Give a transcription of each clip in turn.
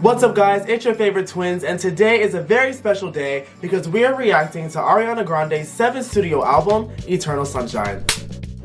What's up guys, it's your favorite twins, and today is a very special day because we are reacting to Ariana Grande's 7th studio album, Eternal Sunshine.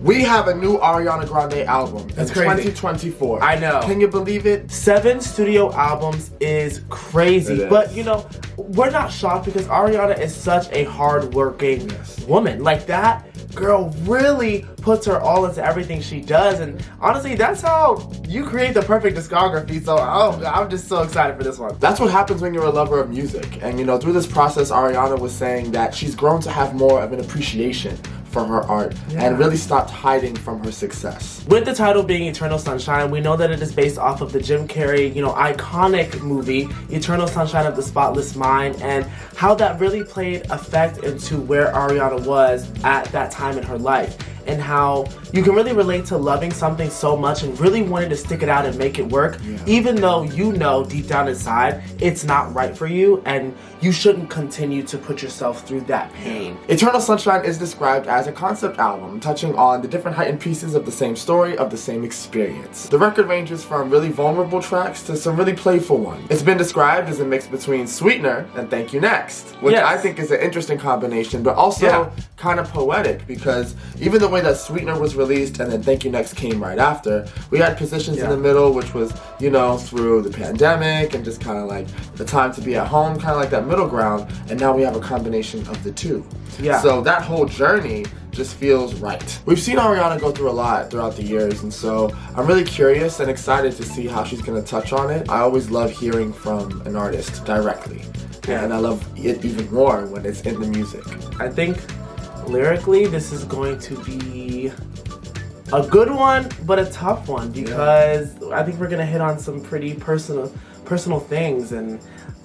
We have a new Ariana Grande album That's in crazy. 2024. I know. Can you believe it? 7 studio albums is crazy, It is. but you know, we're not shocked because Ariana is such a hard-working woman. Like that girl really puts her all into everything she does, and honestly, that's how you create the perfect discography. So I'm just so excited for this one. That's what happens when you're a lover of music. And you know, through this process, Ariana was saying that she's grown to have more of an appreciation for her art and really stopped hiding from her success. With the title being Eternal Sunshine, we know that it is based off of the Jim Carrey, iconic movie, Eternal Sunshine of the Spotless Mind, and how that really played effect into where Ariana was at that time in her life. And how you can really relate to loving something so much and really wanting to stick it out and make it work, even though you know deep down inside it's not right for you and you shouldn't continue to put yourself through that pain. Eternal Sunshine is described as a concept album touching on the different heightened pieces of the same story, of the same experience. The record ranges from really vulnerable tracks to some really playful ones. It's been described as a mix between Sweetener and Thank You Next, which I think is an interesting combination, but also kind of poetic, because even the way that Sweetener was released and then Thank You Next came right after, we had Positions in the Middle, which was, through the pandemic and just kind of like the time to be at home, kind of like that middle ground, and now we have a combination of the two. So that whole journey just feels right. We've seen Ariana go through a lot throughout the years, and so I'm really curious and excited to see how she's going to touch on it. I always love hearing from an artist directly, and I love it even more when it's in the music. I think lyrically this is going to be a good one, but a tough one, because I think we're going to hit on some pretty personal things, and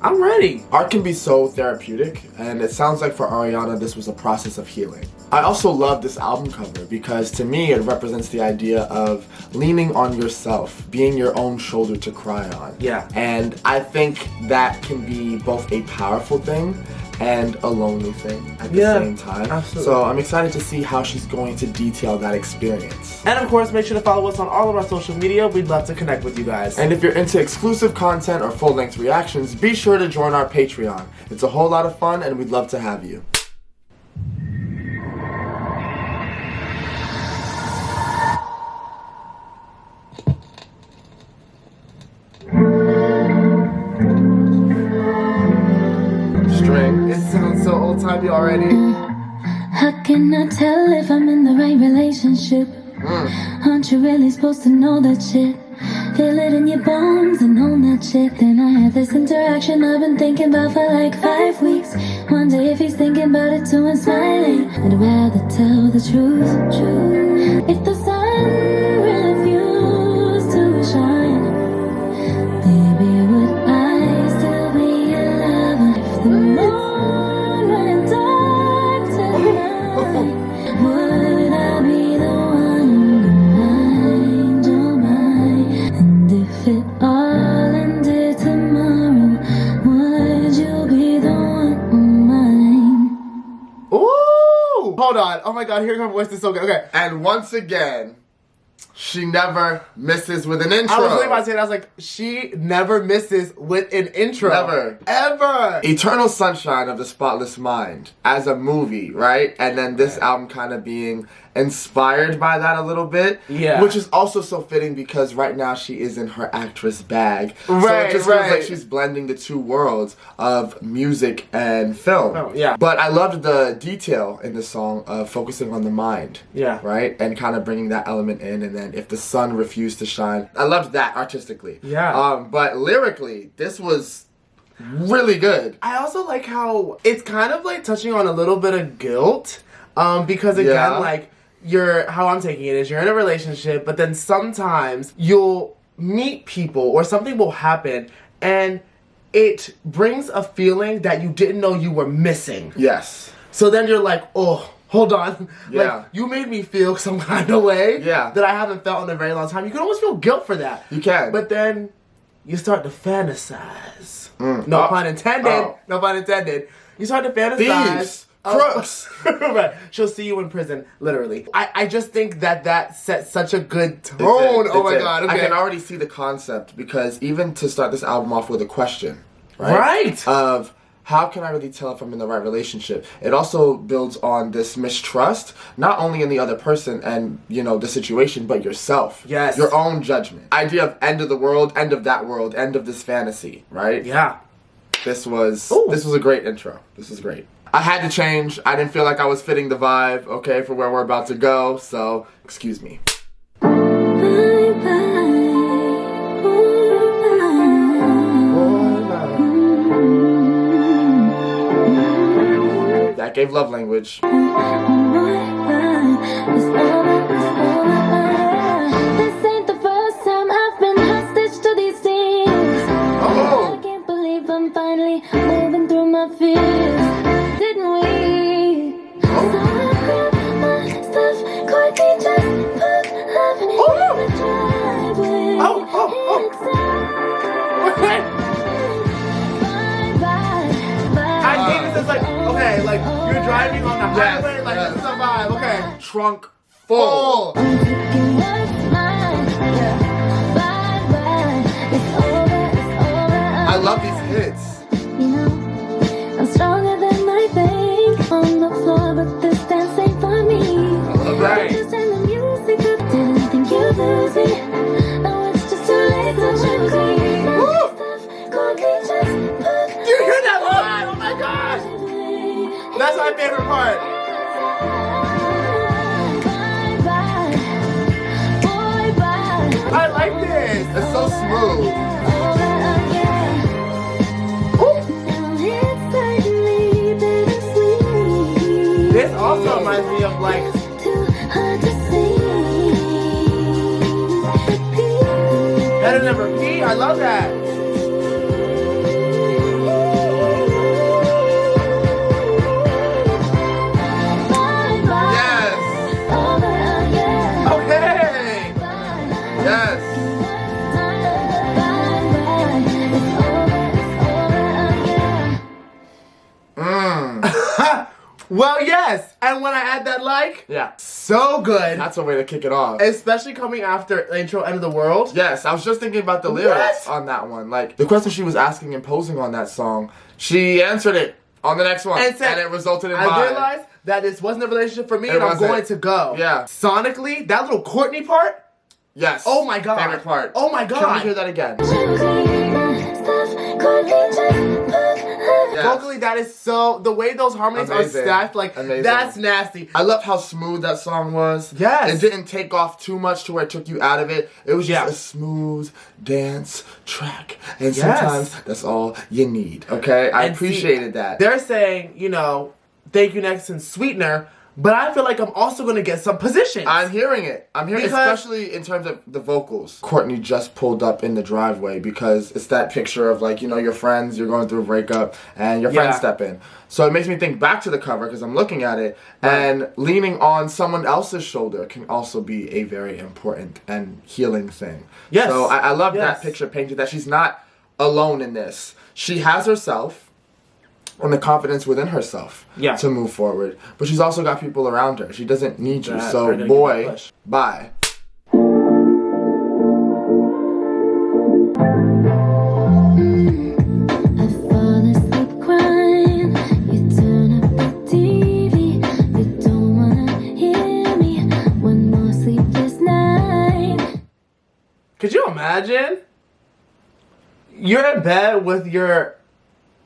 I'm ready. Art can be so therapeutic, and it sounds like for Ariana this was a process of healing. I also love this album cover because to me it represents the idea of leaning on yourself, being your own shoulder to cry on. And I think that can be both a powerful thing and a lonely thing at the same time. Absolutely. So I'm excited to see how she's going to detail that experience. And of course, make sure to follow us on all of our social media. We'd love to connect with you guys. And if you're into exclusive content or full-length reactions, be sure to join our Patreon. It's a whole lot of fun and we'd love to have you. It sounds so old-timey already. How can I tell if I'm in the right relationship? Aren't you really supposed to know that shit? Feel it in your bones and own that shit. Then I had this interaction I've been thinking about for like 5 weeks. Wonder if he's thinking about it too and smiling. I'd rather tell the truth. If the sun refused to shine, baby, would I still be alive? If the moon went dark tonight, would I be the one to mind your mind? And if it all ended tomorrow, would you be the one on mine? Ooh! Hold on. Oh my god, hearing her voice is so good. Okay. And once again, she never misses with an intro. I was really about to say that. I was like, she never misses with an intro. Never. Ever. Eternal Sunshine of the Spotless Mind as a movie, right? And then this album kind of being inspired by that a little bit. Which is also so fitting because right now she is in her actress bag. So it just feels like she's blending the two worlds of music and film. But I loved the detail in the song of focusing on the mind. Right? And kind of bringing that element in, and then if the sun refused to shine. I loved that artistically. But lyrically, this was really good. I also like how it's kind of like touching on a little bit of guilt. Because again, like, how I'm taking it is you're in a relationship, but then sometimes you'll meet people or something will happen and it brings a feeling that you didn't know you were missing. So then you're like, oh, hold on. Like, you made me feel some kind of way that I haven't felt in a very long time. You can almost feel guilt for that. You can. But then you start to fantasize. No pun intended. No pun intended. You start to fantasize. crooks. Right. She'll see you in prison, literally. I just think that sets such a good tone. Oh my god. Okay. I can already see the concept because even to start this album off with a question, right? Of how can I really tell if I'm in the right relationship? It also builds on this mistrust, not only in the other person and, you know, the situation, but yourself. Yes. Your own judgment. Idea of end of the world, end of that world, end of this fantasy, right? Yeah. This was a great intro. This was great. I had to change. I didn't feel like I was fitting the vibe, okay, for where we're about to go, so excuse me. That gave love language. This ain't the first time I've been hostage to these things. I can't believe I'm finally moving through my fears. Didn't we? So I grabbed my stuff, quickly just put up in the driveway. I think this is like, okay, like you're driving on the highway, like this is a vibe, okay. Trunk full. I'm taking what's mine. Bye bye. It's over. I love these hits. You know, I'm stronger than I think. On the floor, but this dance ain't for me. Right. Just turn the music up. Didn't think you'd lose me. Now it's just too late to choose me. You hear that line? Oh my gosh! That's my favorite part. I like this. It's so smooth. This also reminds me of like Better Than Repeat. I love that. Well, yes, and when I add that so good. That's a way to kick it off. Especially coming after intro End of the World. Yes, I was just thinking about the lyrics on that one. Like, the question she was asking and posing on that song, she answered it on the next one. And it resulted in I realized that this wasn't a relationship for me and I'm going to go. Yeah. Sonically, that little Courtney part. Yes. Oh my god. Favorite part. Oh my god. Can we hear that again? Yes. Vocally, that is so, the way those harmonies are stacked, like, that's nasty. I love how smooth that song was. Yes. It didn't take off too much to where it took you out of it. It was just a smooth dance track. And sometimes that's all you need, okay? I appreciated that. They're saying, you know, thank you next and Sweetener, but I feel like I'm also going to get some positions. I'm hearing it. I'm hearing it, especially in terms of the vocals. Courtney just pulled up in the driveway because it's that picture of, like, you know, your friends, you're going through a breakup, and your friends step in. So it makes me think back to the cover because I'm looking at it, and leaning on someone else's shoulder can also be a very important and healing thing. Yes. So I love that picture painted, that she's not alone in this. She has herself and the confidence within herself to move forward. But she's also got people around her. She doesn't need you. So, boy, bye. Could you imagine? You're in bed with your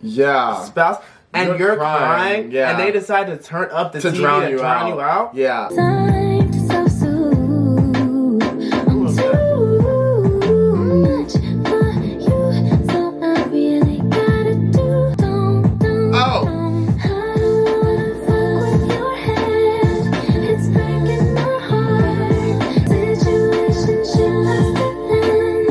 spouse and you're crying and they decide to turn up the TV to drown you out. Yeah. Time to self-soothe. I'm too much for you, so I really gotta do. Don't. I don't wanna fuck with your head. It's breaking my heart. Situationship has to end,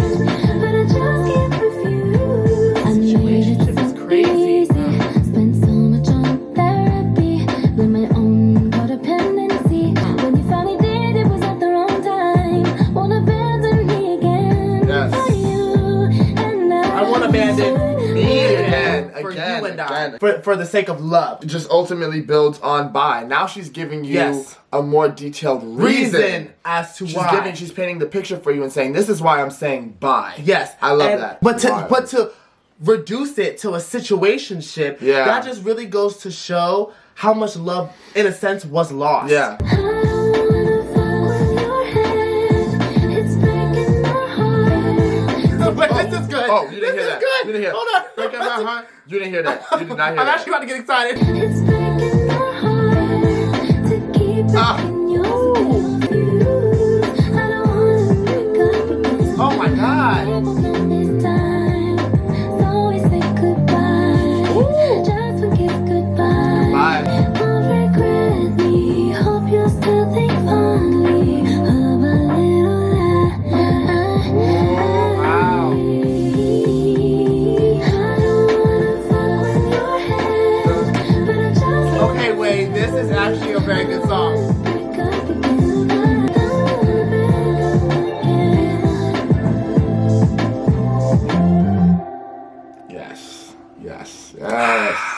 but I just can't refuse. I made it so crazy. Spent so much on therapy with my own codependency. When you finally did, it was at the wrong time. Won't abandon me again. For you and I won't abandon me again. for again, you and I. again. For the sake of love. It just ultimately builds on by. Now she's giving you Yes. a more detailed reason as to she's why. She's painting the picture for you and saying, this is why I'm saying bye. Yes. I love that. But to reduce it to a situationship, that just really goes to show how much love, in a sense, was lost. Yeah. Wait, this is good. Oh, you didn't hear that. Good. You didn't hear Hold that. on. Break in my heart. You didn't hear that. You did not hear I'm that. actually about to get excited. It's breaking my heart to keep breaking your views. I don't wanna break up again. Oh my God. This time, so we say goodbye. Just forget goodbye. Bye. Won't regret me. Hope you still think fondly of a little lie. Wow. Okay, wait, this is actually a very good song. Yes. Yes. Yes.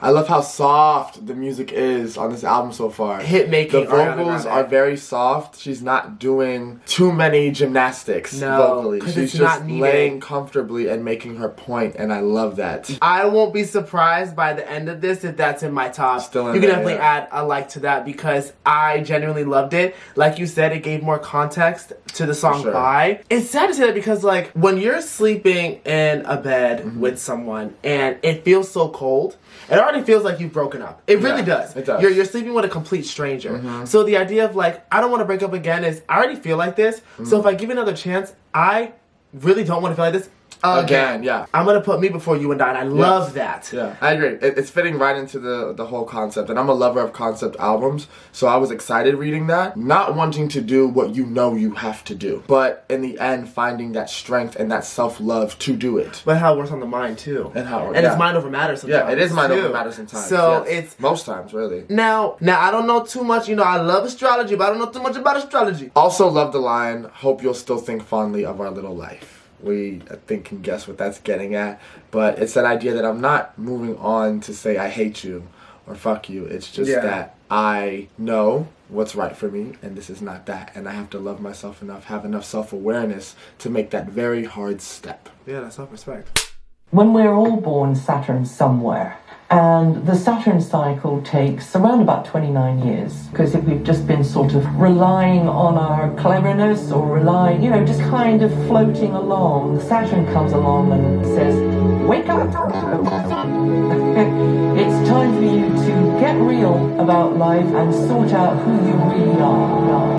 I love how soft the music is on this album so far. Hit making. The vocals are very soft. She's not doing too many gymnastics vocally. 'cause She's it's not just needed. laying comfortably and making her point, and I love that. I won't be surprised by the end of this if that's in my top. Still in you can there, definitely add a like to that because I genuinely loved it. Like you said, it gave more context to the song Sure. Bye. It's sad to say that because like when you're sleeping in a bed with someone and it feels so cold, it already feels like you've broken up. It really does. It does. You're sleeping with a complete stranger. So the idea of like, I don't want to break up again is I already feel like this. So if I give you another chance, I really don't want to feel like this Again, yeah. I'm gonna put me before you and I, and I love that. Yeah, I agree. It's fitting right into the whole concept, and I'm a lover of concept albums, so I was excited reading that. Not wanting to do what you know you have to do, but in the end, finding that strength and that self-love to do it. But how it works on the mind too, And how it's mind over matter sometimes. Yeah, it is mind too. over matter sometimes. So yes. it's most times, really. now I don't know too much. You know, I love astrology, but I don't know too much about astrology. Also, love the line. Hope you'll still think fondly of our little life. We, I think, can guess what that's getting at. But it's that idea that I'm not moving on to say I hate you or fuck you. It's just that I know what's right for me, and this is not that. And I have to love myself enough, have enough self-awareness to make that very hard step. Yeah, that's self-respect. When we're all born, Saturn's somewhere. And the Saturn cycle takes around about 29 years. Because if we've just been sort of relying on our cleverness or relying, just kind of floating along, Saturn comes along and says, wake up! It's time for you to get real about life and sort out who you really are.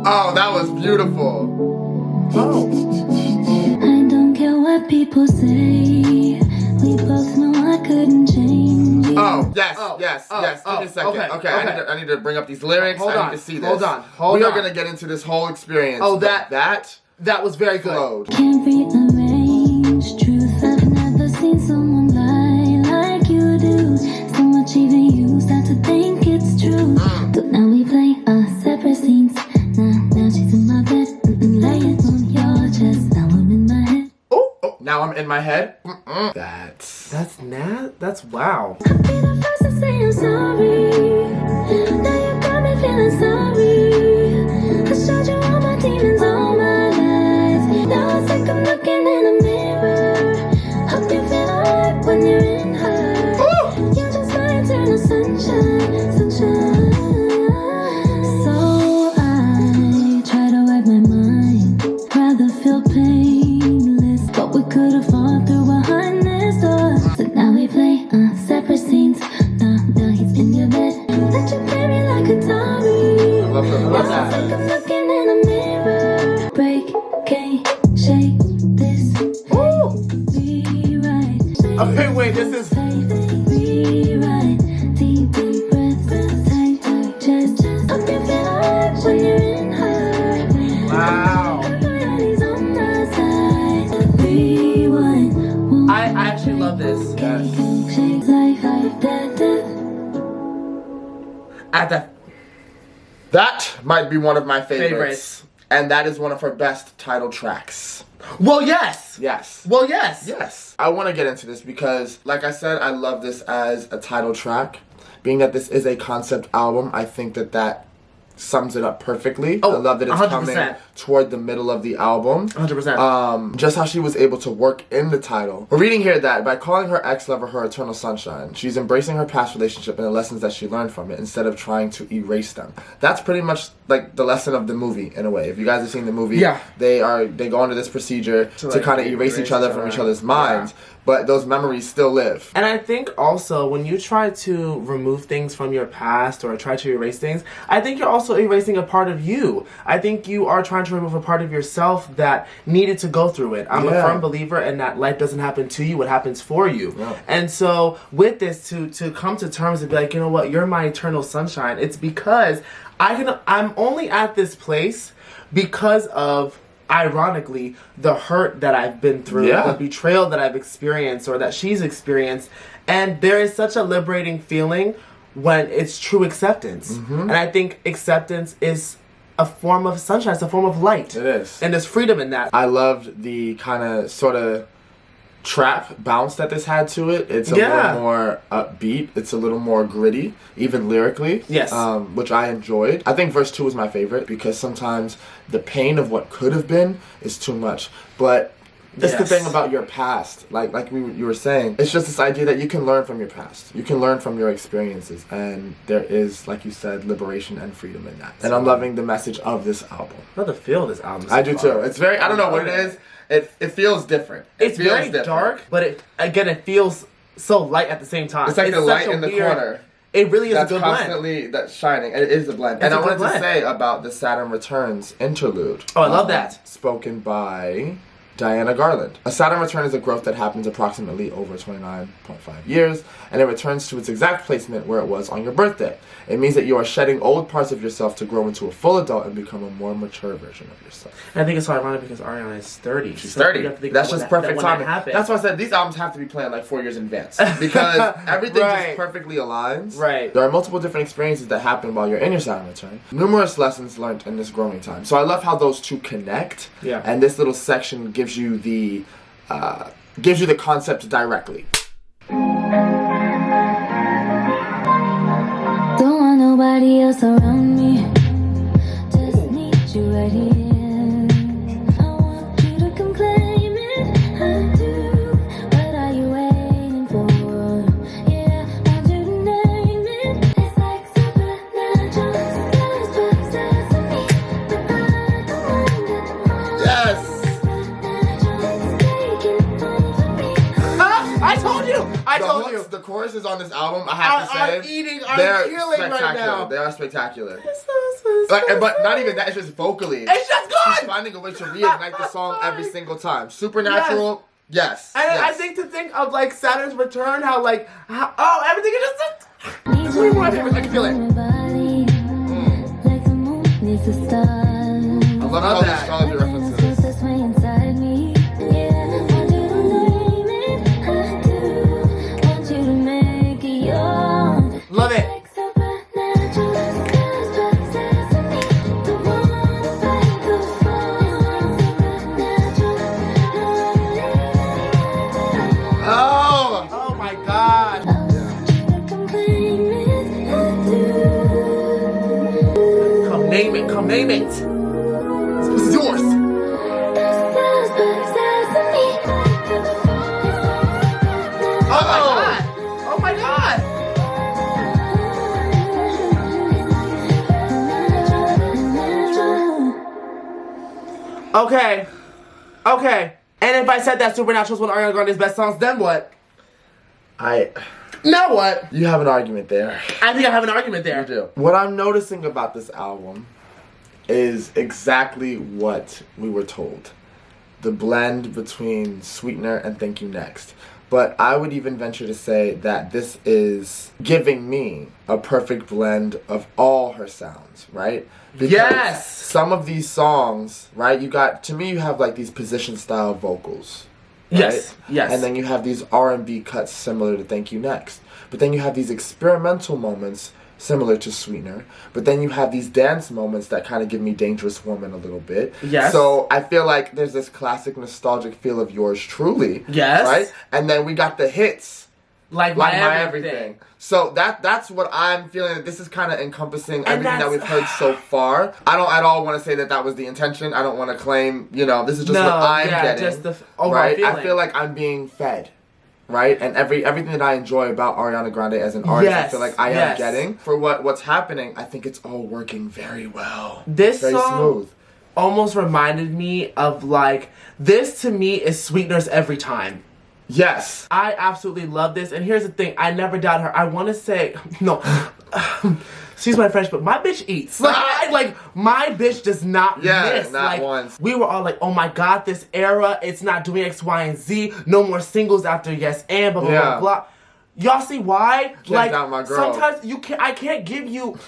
Oh, that was beautiful. I don't care what people say. We both know I couldn't change you. Oh, yes. Give me a second. Okay. I need to bring up these lyrics. I need to see this. Hold on. We are going to get into this whole experience. Oh, that was very good. flowed. Can't rearrange truth. I've never seen someone lie like you do. So much even you start to think it's true. But now we play separate scenes. Now she's in my bed, laying on your chest. Now I'm in my head. Oh, now I'm in my head. That's wow. I'll be the first to say I'm sorry. Now you got me feeling sorry. I showed you all my demons all my life. Now it's like I'm looking in a mirror. Hope you feel alright when you're in her. You're just my eternal sunshine. So I try to wipe my mind. Rather feel painless. But we could have fought through behind this door. So now we play separate scenes. Now he's in your bed. Let you play me like a Atari. I love that. It's like I'm looking in a mirror. Break, can't shake this. Rewrite. Okay, wait, this is. Rewrite. Deep breath. Tight chest. Hope you feel alright when you're in her. Wow. Everybody's on my side. Rewind. I actually love this. Shake life, death. At the That might be one of my favorites. And that is one of her best title tracks. Well, yes. Yes. Well, yes. Yes. I want to get into this because, like I said, I love this as a title track. Being that this is a concept album, I think that sums it up perfectly. I love that it's 100%. coming toward the middle of the album. 100%. Just how she was able to work in the title. We're reading here that by calling her ex-lover her eternal sunshine, she's embracing her past relationship and the lessons that she learned from it instead of trying to erase them. That's pretty much like the lesson of the movie in a way. If you guys have seen the movie, they go into this procedure to kind of erase each other from each other's minds. But those memories still live. And I think also when you try to remove things from your past or try to erase things, I think you're also erasing a part of you. I think you are trying to remove a part of yourself that needed to go through it. I'm a firm believer in that life doesn't happen to you, it happens for you. Yeah. And so with this, to come to terms and be like, you know what, you're my eternal sunshine, it's because I'm only at this place because of, ironically, the hurt that I've been through, the betrayal that I've experienced or that she's experienced. And there is such a liberating feeling when it's true acceptance. And I think acceptance is a form of sunshine. It's a form of light. It is. And there's freedom in that. I loved the kind of sort of trap bounce that this had to it. It's a little more upbeat. It's a little more gritty, even lyrically. Yes. Which I enjoyed. I think verse 2 was my favorite because sometimes the pain of what could have been is too much. But that's the thing about your past. Like you were saying, it's just this idea that you can learn from your past. You can learn from your experiences. And there is, like you said, liberation and freedom in that. And I'm loving the message of this album. I love the feel of this album. I do too. It's very, I don't know what it is. It feels different. It's very dark, but it feels so light at the same time. It's like the light in the corner. It really is a good blend. That's shining. And it is a blend. And I wanted to say about the Saturn Returns interlude. Oh, I love that. Spoken by Diana Garland. A Saturn return is a growth that happens approximately over 29.5 years, and it returns to its exact placement where it was on your birthday. It means that you are shedding old parts of yourself to grow into a full adult and become a more mature version of yourself. And I think it's so ironic because Ariana is 30. She's 30. That's just perfect timing. That's why I said these albums have to be planned like 4 years in advance. Because everything just perfectly aligns. Right. There are multiple different experiences that happen while you're in your Saturn return. Numerous lessons learned in this growing time. So I love how those two connect. Yeah. And this little section gives you the concept directly. Don't want nobody else around me. Just need you right here. I want you to come claim it. I do. What are you waiting for? Yeah, I want you to name it. It's like supernatural. Skies to me, but I don't mind it. Yes. I told you. The choruses on this album, I have to say, they're killing right now. They are spectacular. So But not even that, it's just vocally. It's just good. She's finding a way to reignite the song every single time. Supernatural, yes. And I think to think of like Saturn's return, how everything is just. It's really my favorite. I can feel it. I love how the astrology references. Love it. Oh my God. Come name it. Come name it. This is yours. Oh my God. Okay. And if I said that Supernatural is one of Ariana Grande's best songs, then what? Now what? You have an argument there. I think I have an argument there. You do. What I'm noticing about this album is exactly what we were told. The blend between Sweetener and Thank You Next. But I would even venture to say that this is giving me a perfect blend of all her sounds, right? Because yes! Some of these songs, right, you have like these position style vocals. Right? Yes. And then you have these R&B cuts similar to Thank You Next. But then you have these experimental moments similar to Sweetener. But then you have these dance moments that kind of give me Dangerous Woman a little bit. Yes. So I feel like there's this classic nostalgic feel of Yours Truly. Yes. Right? And then we got the hits. Like My Everything. So that's what I'm feeling. This is kind of encompassing everything that we've heard so far. I don't at all want to say that was the intention. I don't want to claim, this is just what I'm getting. Just the right? feeling. I feel like I'm being fed. Right? And everything that I enjoy about Ariana Grande as an artist, I feel like I am getting. For what's happening, I think it's all working very well. This very song smooth. Almost reminded me of this to me is Sweetener's Every Time. Yes. I absolutely love this. And here's the thing. I never doubt her. I want to say, no, excuse my French, but my bitch eats. My bitch does not miss. Not once. We were all like, oh my God, this era, it's not doing X, Y, and Z. No more singles after Yes and blah, blah, blah, blah. Y'all see why? Can't doubt my girl. Sometimes I can't give you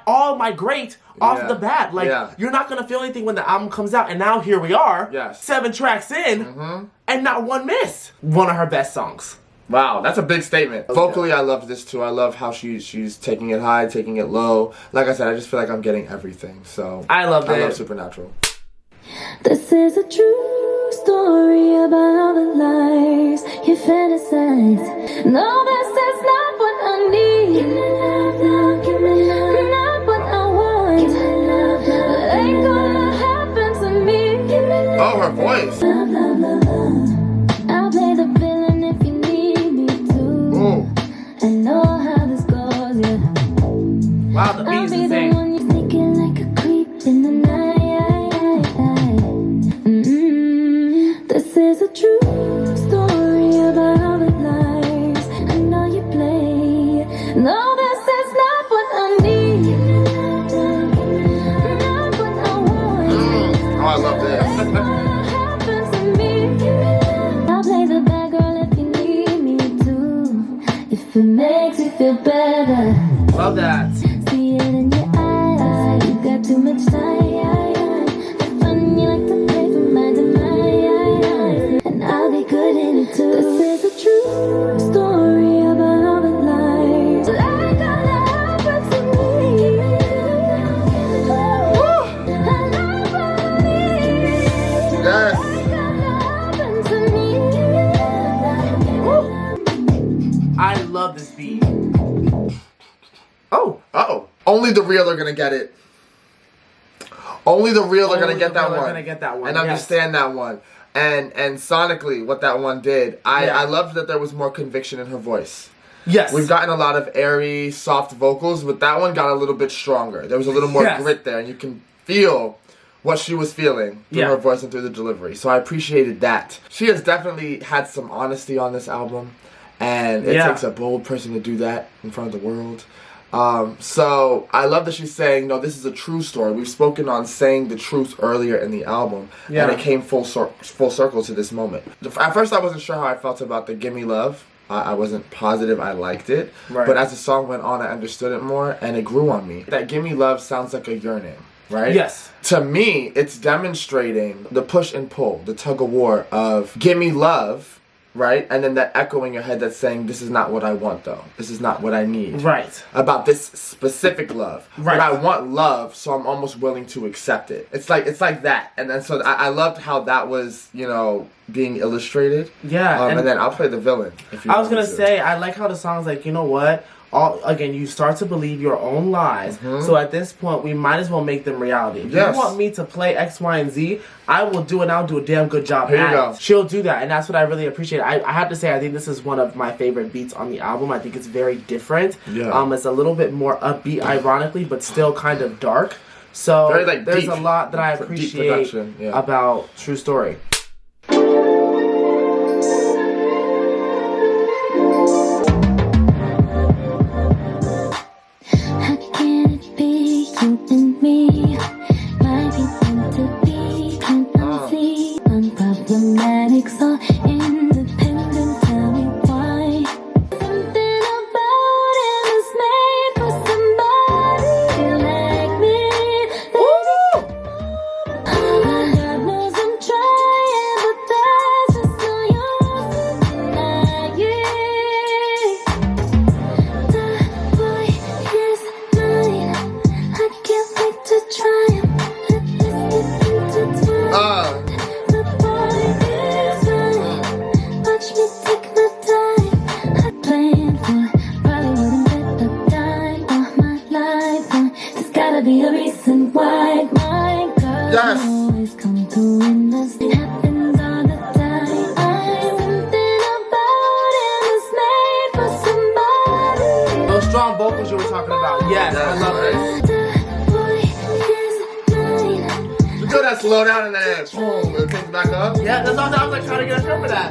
all my great off the bat. You're not going to feel anything when the album comes out. And now here we are, 7 tracks in, and not one miss. One of her best songs. Wow, that's a big statement. Okay. Vocally, I love this too. I love how she's taking it high, taking it low. Like I said, I just feel like I'm getting everything. So I love Supernatural. This is a true story about all the lies you fantasize. No, this is not what I need. Give me love, love, give me love. Not what I want. Give me love, love. Ain't gonna happen to me. Give me love. Oh, her voice. Love, love, love, love. I'll play the villain if you need me to. Ooh. I know how this goes, yeah. Wow, the beat is insane. I'll be the one you're thinking like a creep in the night. This is a true story about all the lies I know you play. No, this is not what I need. Not what I want. Oh, I love this. Ain't gonna happen to me. I'll play the bad girl if you need me to. If it makes you feel better. Love that. See it in your eyes. You got too much time. The fun you like to play for my demise. And I'll be good in it too. This is a true story about all the lies. Ain't gonna happen to me. I believe. Yes. Ain't gonna happen to me. I love this beat. Oh. Uh-oh. Only the real are gonna get it. Only the real are gonna get that one. And understand that one. And sonically, what that one did, I loved that there was more conviction in her voice. Yes. We've gotten a lot of airy, soft vocals, but that one got a little bit stronger. There was a little more grit there, and you can feel what she was feeling through her voice and through the delivery. So I appreciated that. She has definitely had some honesty on this album, and it takes a bold person to do that in front of the world. So I love that she's saying, no, this is a true story. We've spoken on saying the truth earlier in the album, and it came full circle to this moment. At first, I wasn't sure how I felt about the Gimme Love. I wasn't positive I liked it, but as the song went on, I understood it more, and it grew on me. That Gimme Love sounds like a yearning, right? Yes. To me, it's demonstrating the push and pull, the tug of war of Gimme Love, right? And then that echo in your head that's saying, this is not what I want, though. This is not what I need. Right. About this specific love. Right. But I want love, so I'm almost willing to accept it. It's like that. And then so I loved how that was, being illustrated. Yeah. And then I'll play the villain. If you I was going to say, I like how the song's like, you know what? Again, you start to believe your own lies. Mm-hmm. So at this point, we might as well make them reality. If you want me to play X, Y, and Z, I will do it, and I'll do a damn good job at it. She'll do that, and that's what I really appreciate. I have to say, I think this is one of my favorite beats on the album. I think it's very different. Yeah. It's a little bit more upbeat, ironically, but still kind of dark. So very, there's deep, a lot that I appreciate about True Story. So independent, tell me why. Something about him is made for somebody like me. God knows I'm trying be a reason why my girl Yes. always come through in this. It happens all the time. Something about him is made for somebody. Those strong vocals you were talking about. Yes, I love it. You feel that slow down and then boom, it picks back up? Yeah, that's all I was like trying to get a feel for that.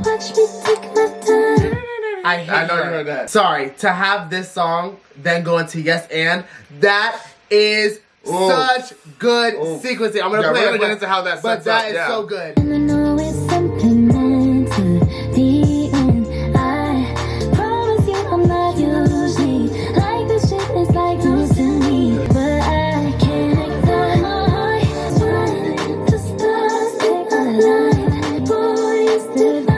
Watch me take my time. I know you heard that. Sorry, to have this song then go into Yes and, that is such good sequencing. I'm gonna play we're it, gonna get into how that but sets that up, is yeah. so good. And I know it's something meant to be, and I promise you I'm not usually like this shit is like news to me, but I can't ignore my heart trying to stars take a line. Boys live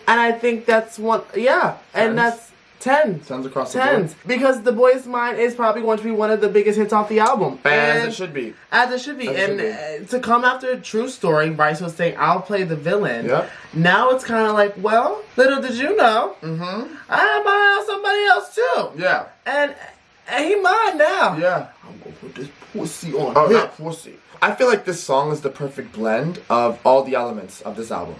And I think that's one, yeah, and Tens? that's 10. Tens across the board. Tens. Because The Boy's Mind is probably going to be one of the biggest hits off the album. As it should be. As it should be. As it And should to come after a True Story, Bryce was saying, I'll play the villain. Yep. Now it's kind of like, well, little did you know, I might have somebody else too. Yeah. And he mine now. Yeah. I'm going to put this pussy on Oh, him. yeah, pussy. I feel like this song is the perfect blend of all the elements of this album.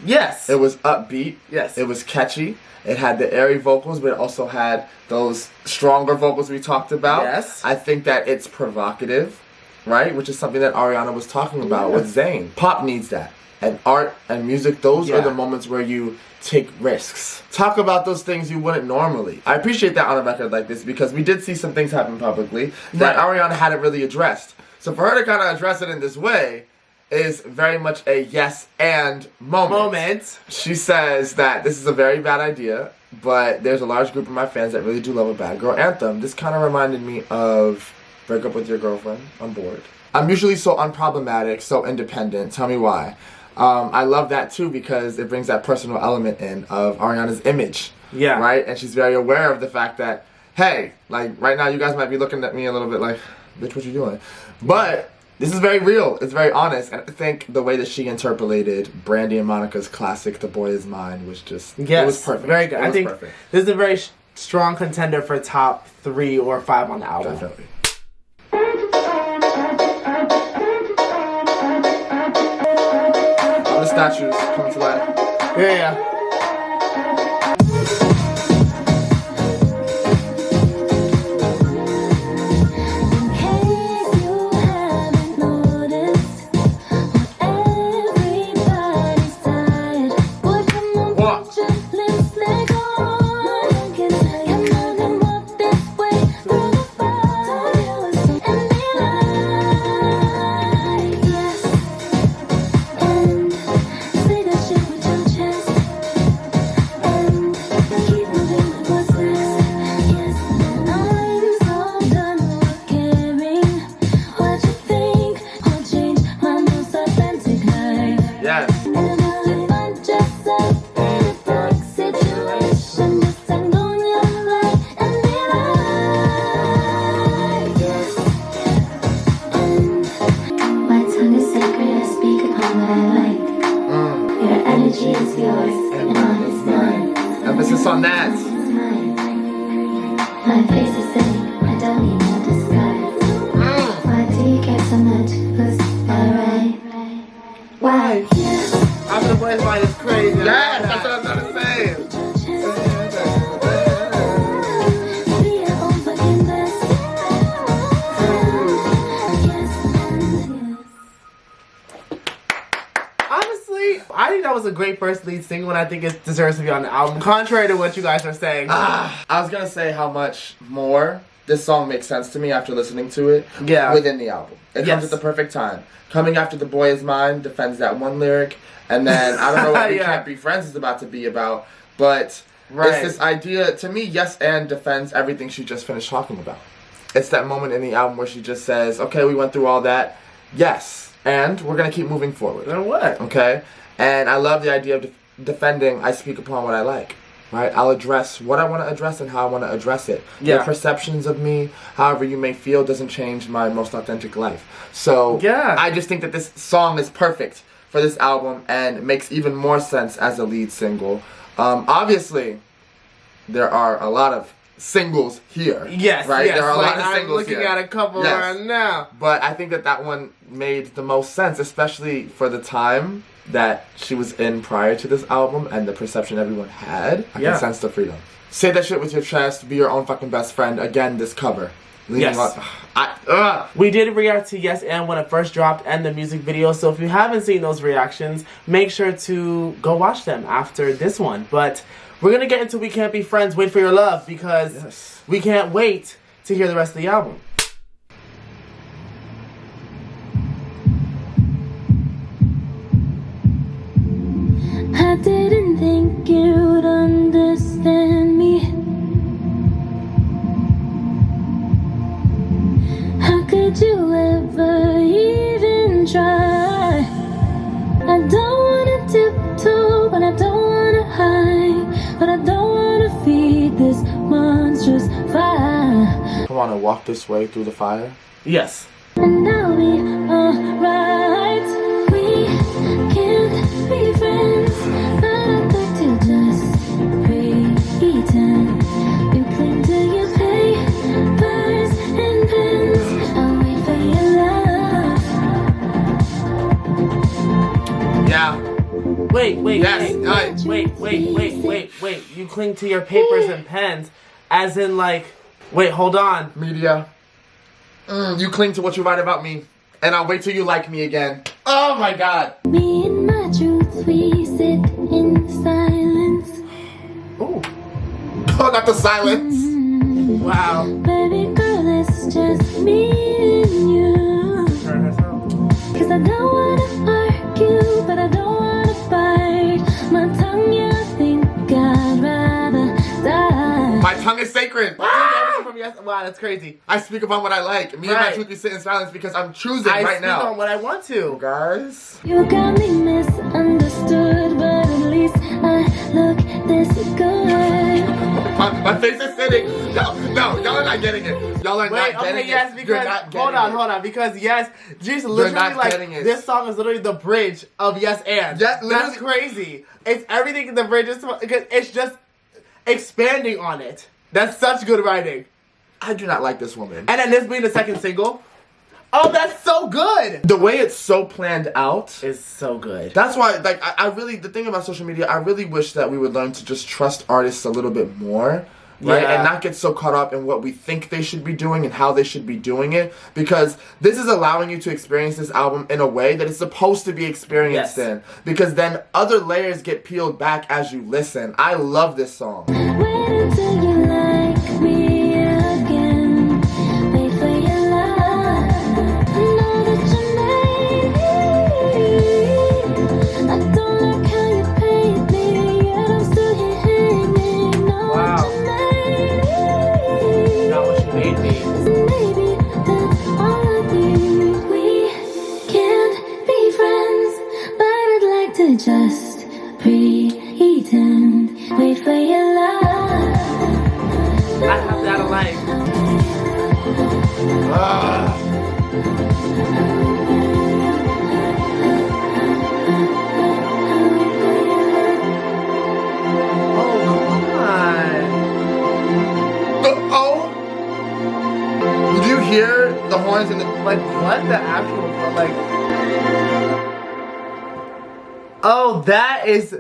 Yes. It was upbeat. Yes. It was catchy. It had the airy vocals, but it also had those stronger vocals we talked about. Yes. I think that it's provocative, right? Which is something that Ariana was talking about with Zayn. Pop needs that. And art and music, those are the moments where you take risks. Talk about those things you wouldn't normally. I appreciate that on a record like this because we did see some things happen publicly that Ariana hadn't really addressed. So for her to kind of address it in this way is very much a yes and moment. She says that this is a very bad idea, but there's a large group of my fans that really do love a bad girl anthem. This kind of reminded me of Break Up With Your Girlfriend. I'm bored. I'm usually so unproblematic, so independent. Tell me why. I love that too because it brings that personal element in of Ariana's image. Yeah. Right? And she's very aware of the fact that, hey, like right now you guys might be looking at me a little bit like, bitch, what you doing? But this is very real. It's very honest. And I think the way that she interpolated Brandy and Monica's classic "The Boy Is Mine" was just it was perfect. Very good. It I was think perfect. this is a very strong contender for top 3 or 5 on the album. Definitely. All the statues coming to life. Yeah. Emphasis on that. My face is saying I don't need no disguise. Why do you care so much? 'Cause alright. Why? After The Boy's Mind is crazy. Yes, that's what I'm trying to say. Honestly, I think that was a great first lead single, and I think it deserves to be on the album, contrary to what you guys are saying. I was gonna say how much more this song makes sense to me after listening to it within the album. It comes at the perfect time. Coming After the Boy Is Mine defends that one lyric, and then I don't know what We Can't Be Friends is about to be about, but it's this idea, to me, Yes and defends everything she just finished talking about. It's that moment in the album where she just says, okay, we went through all that, yes, and we're gonna keep moving forward. Then what? Okay? And I love the idea of defending, I speak upon what I like. Right? I'll address what I want to address and how I want to address it. Your perceptions of me, however you may feel, doesn't change my most authentic life. So I just think that this song is perfect for this album and makes even more sense as a lead single. Obviously, there are a lot of singles here. Yes, right. yes. There are a lot like, of I'm singles looking here. at a couple Yes. right now. But I think that one made the most sense, especially for the time that she was in prior to this album and the perception everyone had. I can sense the freedom. Say that shit with your chest. Be your own fucking best friend. Again, this cover. Yes. We did react to Yes and when it first dropped and the music video, so if you haven't seen those reactions, make sure to go watch them after this one. But we're gonna get into We Can't Be Friends, Wait for Your Love, because we can't wait to hear the rest of the album. I didn't think you'd understand me. How could you ever even try? I don't wanna tiptoe, but I don't wanna hide, but I don't wanna feed this monstrous fire. Come on and walk this way through the fire. Yes. And I'll be alright. We can't be friends, but I'd like to just pretend. You cling to your papers and pens. I'll wait for your love. Yeah. Wait. Yes. Wait. You cling to your papers and pens, as in like, wait, hold on. Media. You cling to what you write about me, and I'll wait till you like me again. Oh my god. Me and my truth, we sit in silence. Ooh. Oh, not the silence. Wow. Baby girl, it's just me and you. Turn herself. Cause I don't wanna argue, but I don't wanna bite my tongue. Yeah, I think I'd rather die. My tongue is sacred. From Yes. Wow, that's crazy. I speak upon what I like. Me and my truth, we sit in silence because I'm choosing I right speak now. on what I want to. Guys. You got me misunderstood, but at least I look this good. My face is sitting. No, y'all are not getting it. Y'all are Wait, not getting okay, it. yes, You're because not getting hold on, because yes, just literally not like getting it. this song is literally the bridge of Yes and. Yeah, literally. That's crazy. It's everything in the bridge is because it's just expanding on it. That's such good writing. I do not like this woman. And then this being the second single. Oh, that's so good. The way it's so planned out. It's so good. That's why, like, I really, the thing about social media, I really wish that we would learn to just trust artists a little bit more, right? Yeah. And not get so caught up in what we think they should be doing and how they should be doing it. Because this is allowing you to experience this album in a way that it's supposed to be experienced in. Because then other layers get peeled back as you listen. I love this song. Wait until you like me again. Wait for your love. I know that you made me. I don't like how you paint me, yet I'm still here hanging. Know Wow. what you made me. Not what you made me. Maybe that's all I need. We can't be friends, but I'd like to just pretend. Wait for your love. I have that alike. Oh! Did you hear the horns in the... Like what the actual like? Oh, that is.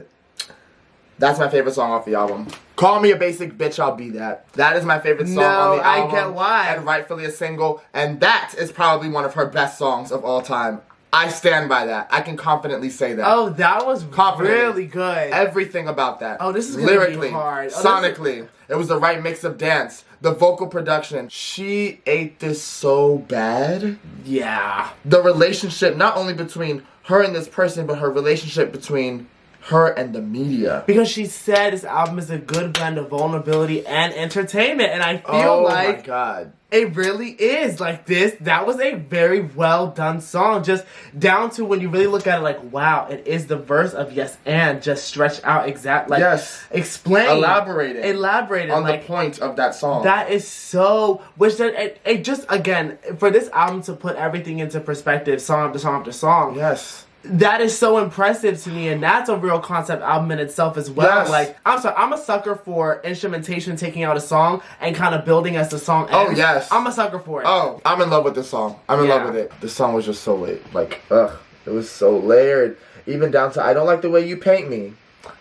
That's my favorite song off the album. Call me a basic bitch, I'll be that. That is my favorite song on the I album. get why. And rightfully a single. And that is probably one of her best songs of all time. I stand by that. I can confidently say that. Oh, that was Confidently. really good. Everything about that. Oh, this is gonna be lyrically, hard. Oh, sonically, it was the right mix of dance, the vocal production. She ate this so bad. Yeah. The relationship, not only between her and this person, but her relationship between her and the media. Because she said this album is a good blend of vulnerability and entertainment, and I feel Oh like my god. it really is. Like this, that was a very well done song. Just down to when you really look at it, like, wow, it is the verse of Yes and just stretched out like Yes. explain, Elaborated on like, the point of that song. That is so, which then it just, again, for this album to put everything into perspective, song after song after song. Yes. that is so impressive to me, and that's a real concept album in itself as well. Yes. Like, I'm sorry, I'm a sucker for instrumentation taking out a song and kind of building as the song ends. Oh, yes. I'm a sucker for it. Oh, I'm in love with this song. I'm in Yeah. love with it. The song was just so late. Like, ugh. It was so layered. Even down to, I don't like the way you paint me.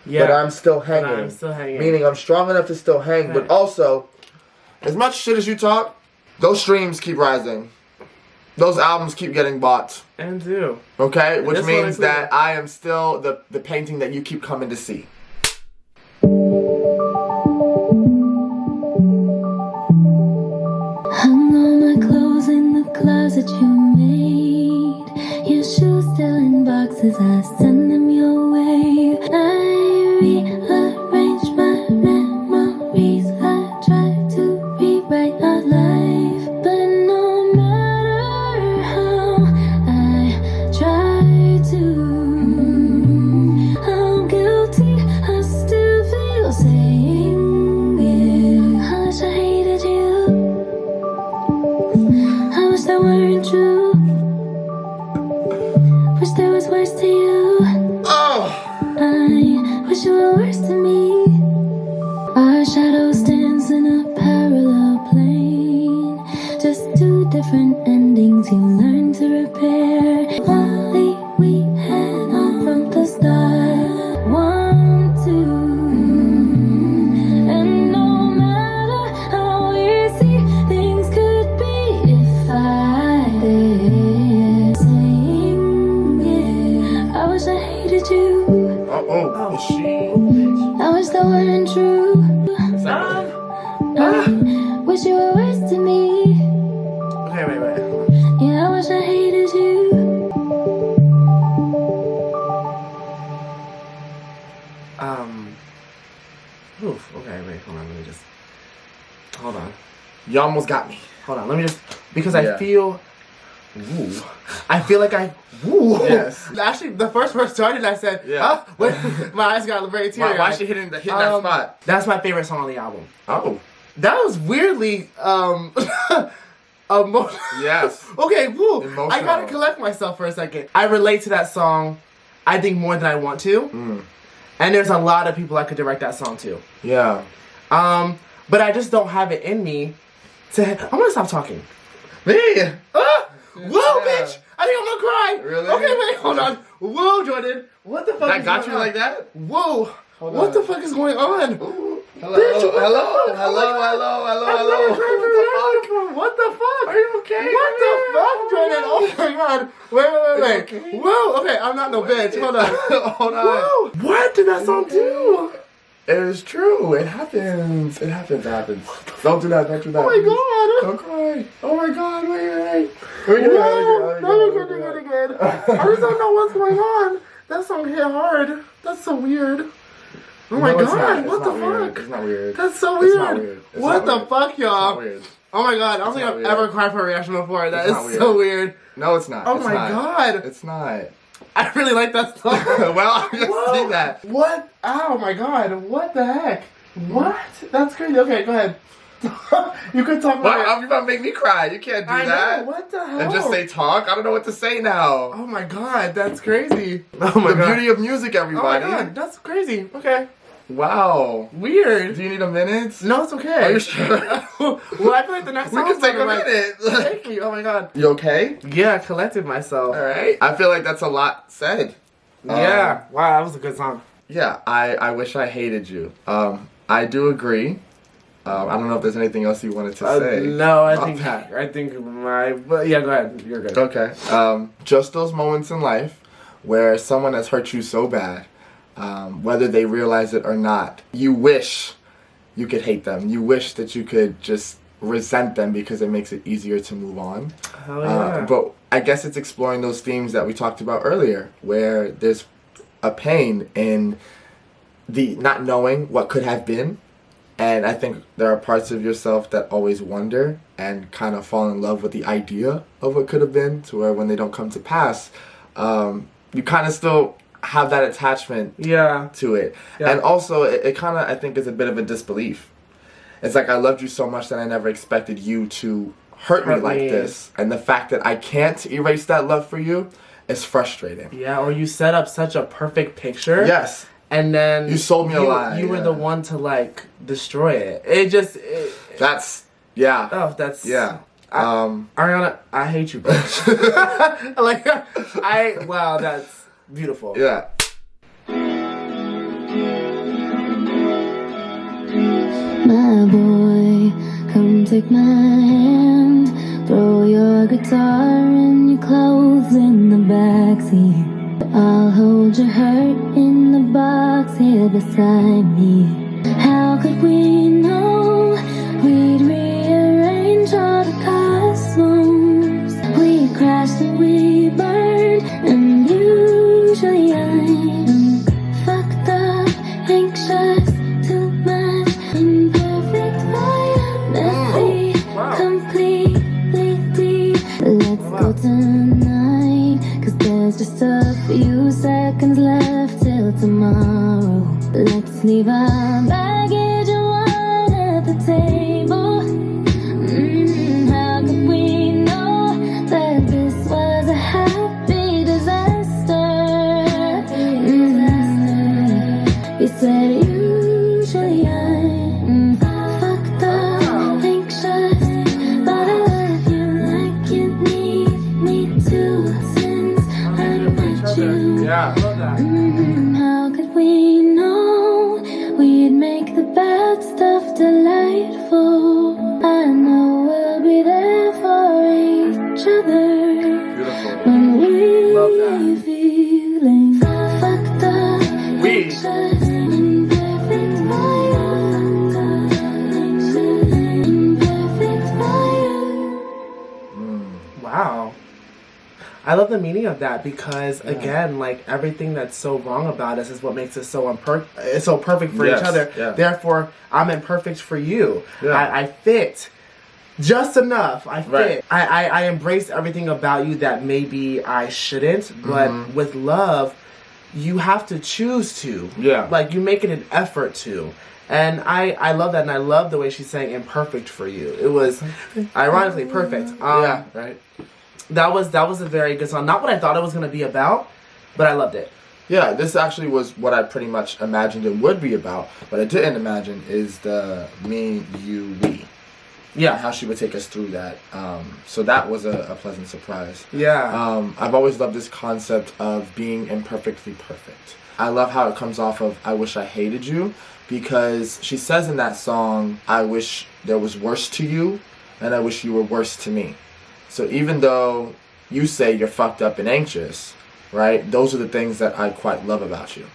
Yeah. But I'm still hanging. I'm still hanging. Meaning I'm strong enough to still hang. Right. But also, as much shit as you talk, those streams keep rising. Those albums keep getting bought. And do. Okay? And Which this one means included. that I am still the painting that you keep coming to see. Hung all my clothes in the closet you made. Your shoes still in boxes, I send them your way. I rearrange my memories. I try to rewrite our life, but no matter how I try to, I'm guilty. I still feel saying it. I wish I hated you. I wish that weren't true. Wish there was worse to you. Oh! I wish you were worse to me. Our shadows dance in a parallel plane. Just two different endings you learn to repair. Only we had on from the start. 1, 2. And no matter how easy things could be, if I did sing it, I wish I hated you. Oh, is she? I wish that weren't true. Wish you were worse to me. Okay, wait. Yeah, I wish I hated you. Oof. Okay, wait, hold on, let me just... Hold on. You almost got me. Hold on, let me just... Because I Yeah. feel... Ooh. I feel like I... Ooh. Yes. Actually, the first verse started, I said, Yeah. wait, my eyes got very teary. Why is she hitting that spot? That's my favorite song on the album. Oh. That was weirdly, Yes. Okay, woo. Emotional. I gotta collect myself for a second. I relate to that song, I think, more than I want to. And there's a lot of people I could direct that song to. Yeah. But I just don't have it in me to... I'm gonna stop talking. Me! Whoa, bitch! I think I'm gonna cry. Really? Okay, wait, hold on. Whoa, Jordan. What the fuck That is got going you on? like that? Whoa. Hold What on. the fuck is going on? Hello, Bitch, what the hello, fuck? hello, Oh my God. hello. I've never cried for real. What the fuck? Are you okay? What the fuck, Jordan? Oh my God. Wait. Are you okay? Whoa, okay, I'm not no bitch. Hold on. Hold on. Whoa. What did that song do? It is true. It happens. It happens. Don't do that. Oh my God. Don't cry. Oh my God. Wait. Whoa. Good. I just don't know what's going on. That song hit hard. That's so weird. Oh my God, what the fuck? It's not weird. That's so It's weird. not weird. It's What not the weird. fuck, It's y'all? not weird. Oh my God, I don't It's think not I've weird. ever cried for a reaction before. That It's is not weird. so weird. No, it's not. Oh It's my not. God. It's not. I really like that song. Well, I'm just Whoa. see that. What? Oh my God, what the heck? What? That's crazy. Okay, go ahead. You could talk about Why? it. You're about to make me cry. You can't do I that. know, what the hell? And just say talk. I don't know what to say now. Oh my God, that's crazy. Oh my The God. beauty of music, Oh my everybody. God, that's crazy. Okay. Wow. Weird. Do you need a minute? No, it's okay. Are you sure? Well, I feel like the next We song can take a like, minute. Thank you. Oh my God. You okay? Yeah, I collected myself. All right. I feel like that's a lot said. Yeah. Wow, that was a good song. Yeah, I wish I hated you. I do agree. I don't know if there's anything else you wanted to say. No, about I that. think my. But yeah, go ahead. You're good. Okay. Just those moments in life where someone has hurt you so bad, whether they realize it or not, you wish you could hate them. You wish that you could just resent them because it makes it easier to move on. Hell yeah. But I guess it's exploring those themes that we talked about earlier, where there's a pain in the not knowing what could have been. And I think there are parts of yourself that always wonder and kind of fall in love with the idea of what could have been, to where when they don't come to pass, you kind of still have that attachment Yeah. to it. Yeah. And also, it kind of, I think, is a bit of a disbelief. It's like, I loved you so much that I never expected you to hurt me like me. this. And the fact that I can't erase that love for you is frustrating. Yeah, or you set up such a perfect picture. Yes. And then you sold me a lie. You were the one to like destroy it. That's yeah. Oh, that's yeah. Ariana, I hate you, bro. Wow, that's beautiful. Yeah. My boy, come take my hand. Throw your guitar and your clothes in the backseat. I'll hold your hurt in the box here beside me. How could we know we'd rearrange all the cosmos? We crashed and we burned, and usually I'm fucked up, anxious, too much, imperfect, messy, completely deep. Let's go tonight, 'cause there's just a few seconds left till tomorrow. Let's leave our baggage and wine at the table. How could we know that this was a happy disaster? You said usually I'm fucked up, anxious, but I love you like you need me to since I met you. Yeah, I love that. How could we know we'd make the bad stuff delightful? I know we'll be there for each other. Beautiful. When Love we're that. feeling fucked up, We. anxious, imperfect fire, imperfect fire. Wow. I love the meaning of that because again, like everything that's so wrong about us is what makes us so it's so perfect for each other. Yeah. Therefore, I'm imperfect for you. Yeah. I fit just enough. I fit. Right. I embrace everything about you that maybe I shouldn't, but with love, you have to choose to. Yeah. Like you make it an effort to. And I love that, and I love the way she's saying imperfect for you. It was ironically perfect. Yeah, right. That was a very good song. Not what I thought it was going to be about, but I loved it. Yeah, this actually was what I pretty much imagined it would be about. What I didn't imagine is the me, you, we. Yeah. How she would take us through that. So that was a pleasant surprise. Yeah. I've always loved this concept of being imperfectly perfect. I love how it comes off of I wish I hated you, because she says in that song, I wish there was worse to you, and I wish you were worse to me. So even though you say you're fucked up and anxious, right, those are the things that I quite love about you,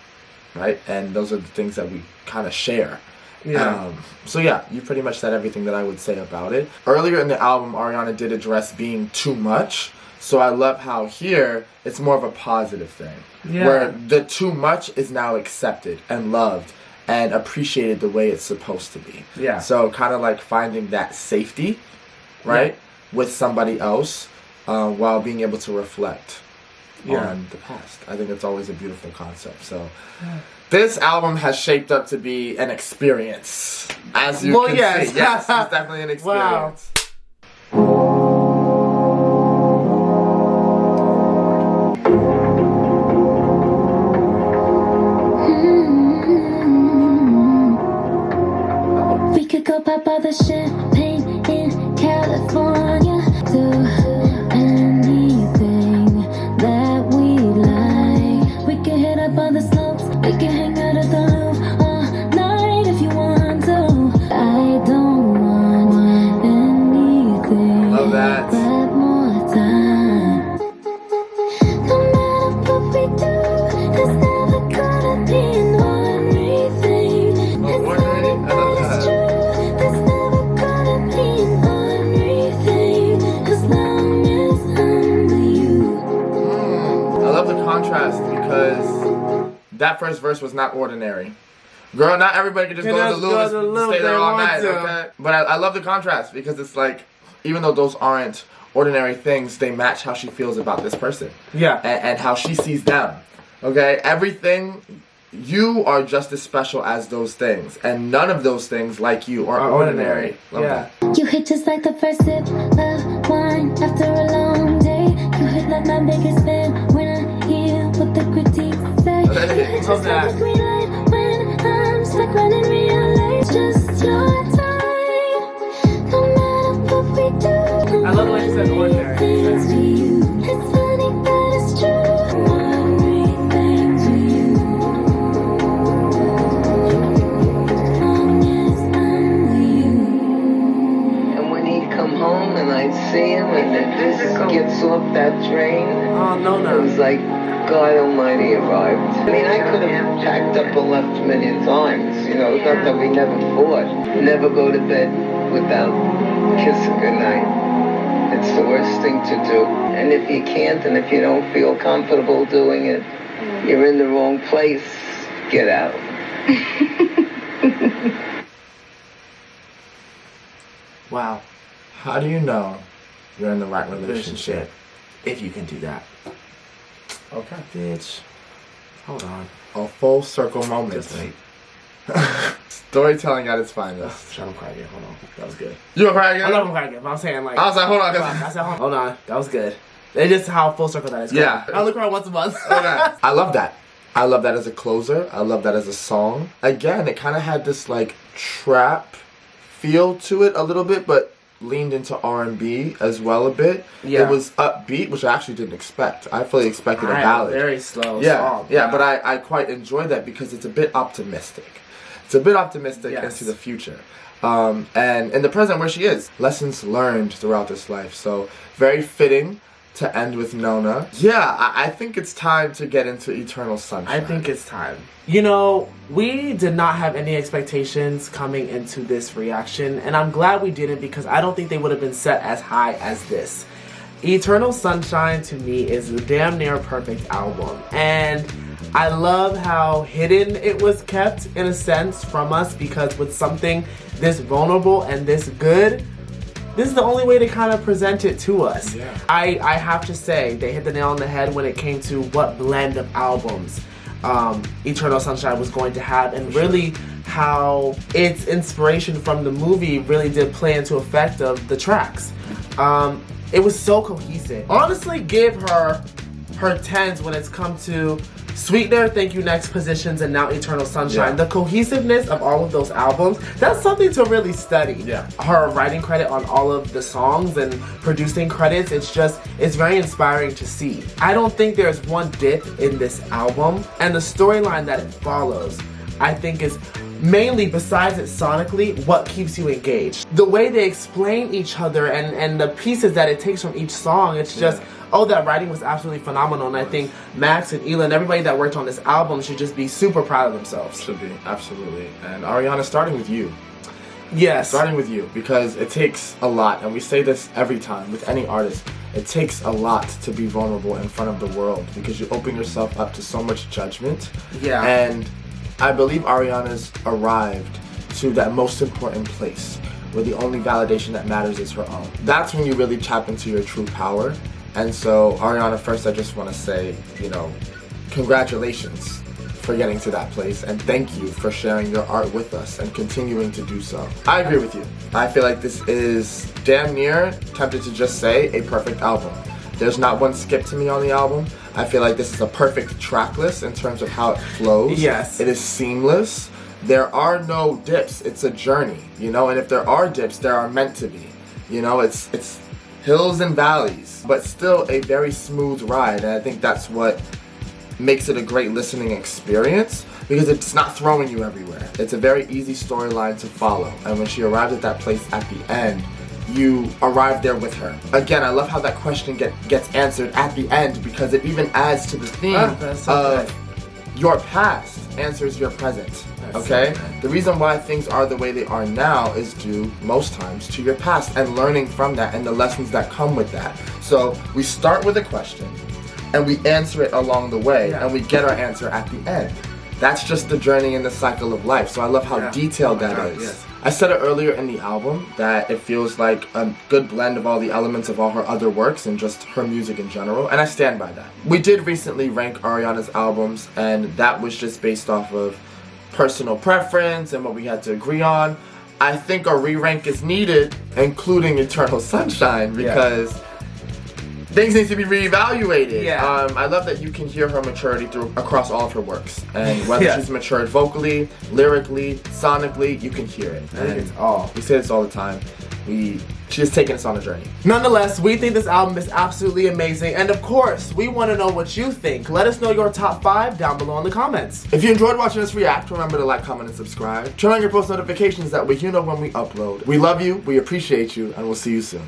right? And those are the things that we kind of share. Yeah. So yeah, you pretty much said everything that I would say about it. Earlier in the album, Ariana did address being too much. So I love how here, it's more of a positive thing. Yeah. Where the too much is now accepted and loved and appreciated the way it's supposed to be. Yeah. So kind of like finding that safety, right, with somebody else while being able to reflect on the past. I think it's always a beautiful concept. So this album has shaped up to be an experience. As you can see. Yes, it's definitely an experience. Wow. We could go pop all the champagne in California. Do anything that we like. We can hit up on the slopes. We can hang out at the Louvre all night if you want to. I don't want anything Love that. but more time. No matter what we do, there's never gonna be an ordinary thing. It's not that it's true. There's never gonna be an ordinary thing as long as I'm with you. I love the contrast because that first verse was not ordinary. Girl, not everybody can just go to the Louvre and stay there all night, okay? But I love the contrast because it's like, even though those aren't ordinary things, they match how she feels about this person. Yeah. And how she sees them. Okay? Everything, you are just as special as those things. And none of those things, like you, are ordinary. Love that. You hit just like the first sip of wine after a long day. You hit like my biggest fan when the critiques say. I just have a green light when I'm stuck running relay. Just your time, no matter what we do. I love the way you said ordinary. Things for you. It's funny, but it's true. One great thing for you. Long as I'm with you. And when he'd come home and I'd see him and this gets off that train, Oh, no, it was no. like God Almighty arrived. I mean, I could have packed up and left a million times. You know, it's not that we never fought. Never go to bed without kissing goodnight. It's the worst thing to do. And if you can't and if you don't feel comfortable doing it, you're in the wrong place. Get out. Wow. How do you know you're in the right relationship? If you can do that. Okay. Bitch. Hold on. A full circle moment. Just wait. Storytelling at its finest. Shut up, cry again. Hold on. That was good. You gonna cry again? I'm not gonna cry again, but I'm saying like. I was like, hold on. I said, hold on. That was good. It's just how full circle that is. Yeah. I look around once a month. Okay. I love that. I love that as a closer. I love that as a song. Again, it kind of had this like trap feel to it a little bit, but leaned into R&B as well a bit. Yeah. It was upbeat, which I actually didn't expect. I fully expected a ballad. Very slow Yeah, song. yeah, but I quite enjoy that because it's a bit optimistic. It's a bit optimistic Yes. into the future. And in the present where she is. Lessons learned throughout this life. So very fitting to end with Nona. Yeah, I think it's time to get into Eternal Sunshine. I think it's time. You know, we did not have any expectations coming into this reaction, and I'm glad we didn't because I don't think they would have been set as high as this. Eternal Sunshine to me is a damn near perfect album, and I love how hidden it was kept in a sense from us because with something this vulnerable and this good, this is the only way to kind of present it to us. Yeah. I have to say, they hit the nail on the head when it came to what blend of albums Eternal Sunshine was going to have, and really how its inspiration from the movie really did play into effect of the tracks. It was so cohesive. Honestly, give her 10s when it's come to Sweetener, Thank You Next, Positions, and now Eternal Sunshine. Yeah. The cohesiveness of all of those albums, that's something to really study. Yeah. Her writing credit on all of the songs and producing credits, it's very inspiring to see. I don't think there's one dip in this album, and the storyline that it follows, I think is mainly, besides it sonically, what keeps you engaged. The way they explain each other and the pieces that it takes from each song, it's just, that writing was absolutely phenomenal. And I think Max and Ela and everybody that worked on this album should just be super proud of themselves. Should be, absolutely. And Ariana, starting with you. Yes. Starting with you, because it takes a lot, and we say this every time with any artist, it takes a lot to be vulnerable in front of the world because you open yourself up to so much judgment. Yeah. And I believe Ariana's arrived to that most important place where the only validation that matters is her own. That's when you really tap into your true power. And so, Ariana, first I just want to say, congratulations for getting to that place, and thank you for sharing your art with us and continuing to do so. I agree with you. I feel like this is damn near, tempted to just say, a perfect album. There's not one skip to me on the album. I feel like this is a perfect track list in terms of how it flows. Yes. It is seamless. There are no dips. It's a journey, and if there are dips, there are meant to be. It's hills and valleys, but still a very smooth ride, and I think that's what makes it a great listening experience because it's not throwing you everywhere. It's a very easy storyline to follow, and when she arrives at that place at the end, you arrive there with her. Again, I love how that question gets answered at the end because it even adds to the theme of your past answers your present. Okay? The reason why things are the way they are now is due, most times, to your past and learning from that and the lessons that come with that. So we start with a question and we answer it along the way and we get our answer at the end. That's just the journey and the cycle of life. So I love how detailed that is. Yes. I said it earlier in the album that it feels like a good blend of all the elements of all her other works and just her music in general, and I stand by that. We did recently rank Ariana's albums, and that was just based off of personal preference and what we had to agree on. I think a re-rank is needed, including Eternal Sunshine, because things need to be reevaluated. Yeah. I love that you can hear her maturity across all of her works, and whether Yeah. she's matured vocally, lyrically, sonically, you can hear it. And we say this all the time. She has taken us on a journey. Nonetheless, we think this album is absolutely amazing, and of course, we want to know what you think. Let us know your top 5 down below in the comments. If you enjoyed watching us react, remember to like, comment, and subscribe. Turn on your post notifications, that way you know when we upload. We love you, we appreciate you, and we'll see you soon.